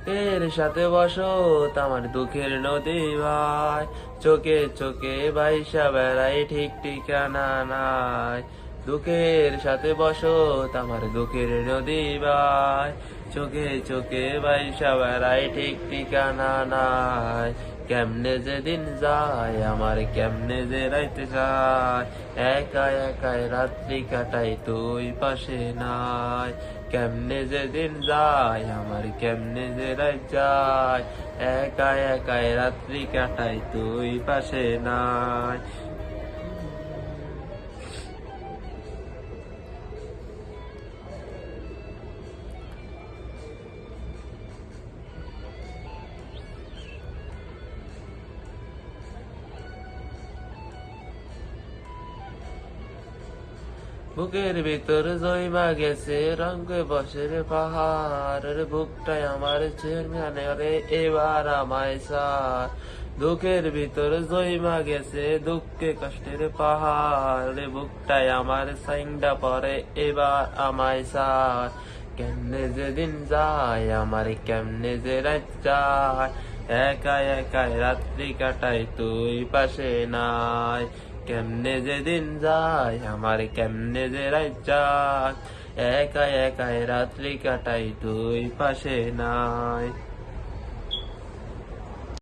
এর সাথে বসত আমার দুঃখের নদী ভাই, চোখে চোখে ভাইসা বেড়াই ঠিক ঠিকানা নাই। দুঃখের সাথে বসত আমার দুঃখের নদী ভাই, চোখে চোখে ভাইসা বেড়াই ঠিক ঠিকানা নাই। কেমনে যে দিন যায় আমার কেমনে যে রাইতে যায়, একা একাই রাত্রি কাটাই তুই পাশে নাই। কেমনে যে দিন যায় আমার কেমনে যে রাত যায়, একা একাই রাত্রি কাটাই তুই পাশে নাই। বুকের ভিতর জয়মা গেছে রঙে বসের পাহাড়, বুকটাই আমার চেয়ারম্যানে রে এবার আমায় সার। দুঃখের ভিতর জয়মা গেছে দুঃখে কষ্টের পাহাড়, বুকটাই আমার সাইন্ডা পরে এবার আমায় সার। কেমনে যে দিন যায় আমার কেমনে যে রাত যায়, একা একাই রাত্রি কাটাই তুই পাশে নাই। কেমনে যে দিন যায় আমার কেমনে যে রাত যায়, একা একাই রাত্রি কাটাই তুই পাশে নাই।